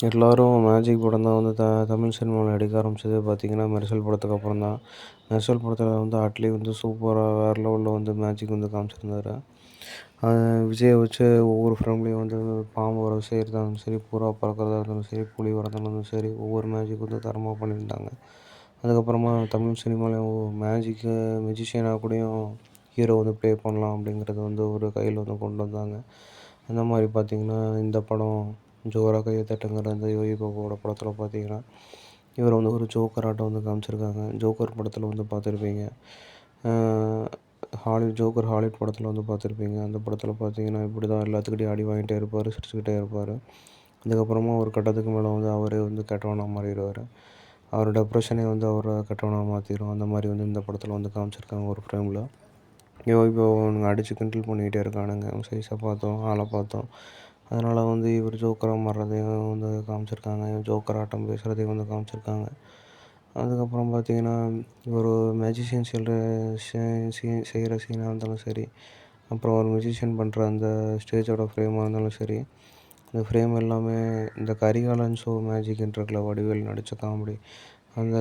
எல்லோரும் மேஜிக் படம் தான் வந்து தமிழ் சினிமாவில் எடுக்க ஆரம்பிச்சது பார்த்திங்கன்னா, மெர்சல் படத்துக்கு அப்புறம் தான். மெர்சல் படத்தில் வந்து அட்லி வந்து சூப்பராக வேறு லெவலில் வந்து மேஜிக் வந்து காமிச்சிருந்தாரு. விஜயை வச்சு ஒவ்வொரு ஃப்ரேம்லேயும் வந்து பாம்பு வர செய்கிறதா இருந்தாலும் சரி, புறா பறக்கிறதா இருந்தாலும் சரி, புலி வரதா இருந்தாலும் சரி, ஒவ்வொரு மேஜிக் வந்து தரமாக பண்ணியிருந்தாங்க. அதுக்கப்புறமா தமிழ் சினிமாவில் மெஜிஷியனாக கூடயும் ஹீரோ வந்து ப்ளே பண்ணலாம் அப்படிங்கிறது வந்து ஒரு கையில் வந்து கொண்டு வந்தாங்க. அந்த மாதிரி பார்த்திங்கன்னா, இந்த படம் ஜோரா கையை தட்டுங்கிற அந்த யோகி பாபுவோட படத்தில் பார்த்திங்கன்னா, இவர் வந்து ஒரு ஜோக்கர் ஆட்டம் வந்து காமிச்சிருக்காங்க. ஜோக்கர் படத்தில் வந்து பார்த்துருப்பீங்க. ஜோக்கர் ஹாலிவுட் படத்தில் வந்து பார்த்துருப்பீங்க. அந்த படத்தில் பார்த்திங்கன்னா, இப்படி தான் எல்லாத்துக்கிட்டையும் அடி வாங்கிட்டே இருப்பார், சிரிச்சுக்கிட்டே இருப்பார். அதுக்கப்புறமா ஒரு கட்டத்துக்கு மேலே வந்து அவரே வந்து கெட்டவனாக மாறிடுவார். அவர் டெப்ரெஷனே வந்து அவரை கெட்டவனாக மாற்றிடும். அந்த மாதிரி வந்து இந்த படத்தில் வந்து காமிச்சிருக்காங்க ஒரு ஃப்ரேமில். யோகி பாபு அவனுங்க அடித்து கிண்டல் பண்ணிக்கிட்டே இருக்கானுங்க. சைஸை பார்த்தோம், ஆளை பார்த்தோம். அதனால் வந்து இவர் ஜோக்கராக மாறுறதையும் வந்து காமிச்சிருக்காங்க. ஜோக்கர் ஆட்டம் பேசுகிறதையும் வந்து காமிச்சிருக்காங்க. அதுக்கப்புறம் பார்த்திங்கன்னா, ஒரு மேஜிஷியன் செய்கிற சீனாக இருந்தாலும் சரி, அப்புறம் ஒரு மியூசிஷியன் பண்ணுற அந்த ஸ்டேஜோட ஃப்ரேமாக இருந்தாலும் சரி, இந்த ஃப்ரேம் எல்லாமே இந்த கரிகாலன் ஷோ மேஜிக்ன்னு இருக்குல்ல, வடிவேல் நடித்த காமெடி, அந்த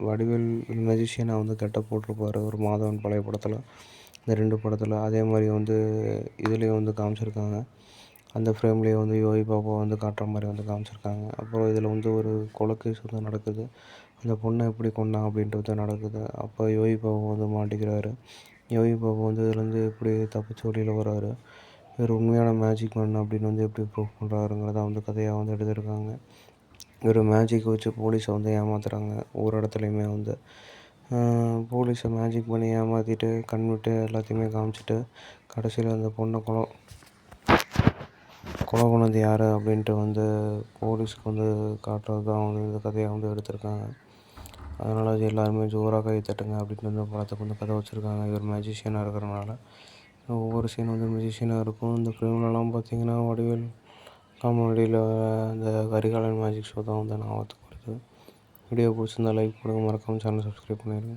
வடிவேல் மேஜிஷியனை வந்து கெட்டப் போட்டிருப்பார் ஒரு மாதவன் பழைய படத்தில். இந்த 2 படத்தில் அதே மாதிரி வந்து இதுலேயும் வந்து காமிச்சிருக்காங்க. அந்த ஃப்ரேம்லேயே வந்து யோகி பாபுவை வந்து காட்டுற மாதிரி வந்து காமிச்சிருக்காங்க. அப்புறம் இதில் வந்து ஒரு கொலை கேஸ் வந்து நடக்குது. அந்த பொண்ணை எப்படி கொன்னான் அப்படின்றது நடக்குது. அப்போ யோகி பாபு வந்து மாட்டிக்கிறாரு. யோகி பாபு வந்து இதுலேருந்து எப்படி தப்பிச்சு வெளியில் வராரு, இவர் உண்மையான மேஜிக் மேன் அப்படின்னு வந்து எப்படி ப்ரூவ் பண்ணுறாருங்கிறத வந்து கதையாக வந்து எடுத்திருக்காங்க. இவர் மேஜிக்கை வச்சு போலீஸை வந்து ஏமாத்துறாங்க. ஒவ்வொரு இடத்துலையுமே வந்து போலீஸை மேஜிக் பண்ணி ஏமாற்றிட்டு கண்விட்டு எல்லாத்தையுமே காமிச்சிட்டு கடைசியில் அந்த பொண்ணை கொலை பண்ணது யார் அப்படின்ட்டு வந்து போலீஸ்க்கு வந்து காட்டுறது தான் வந்து இந்த கதையை வந்து எடுத்திருக்காங்க. அதனால் அது எல்லாருமே ஜோராக கை தட்டுங்க அப்படின்னு வந்து படத்துக்கு வந்து கதை வச்சுருக்காங்க. இவர் மேஜிஷியனாக இருக்கிறனால ஒவ்வொரு சீன் வந்து மேஜிஷியனாக இருக்கும். இந்த ஃபிலிம்லலாம் பார்த்திங்கன்னா, வடிவேல் காமெடியில் இந்த கரிகாலன் மேஜிக் ஷோ தான் வந்து ஞாபகத்துக்கு வருது. வீடியோ பிடிச்சிருந்தா லைக் பண்ணுங்கள், மறக்காமல் சேனலை சப்ஸ்கிரைப் பண்ணிடுங்க.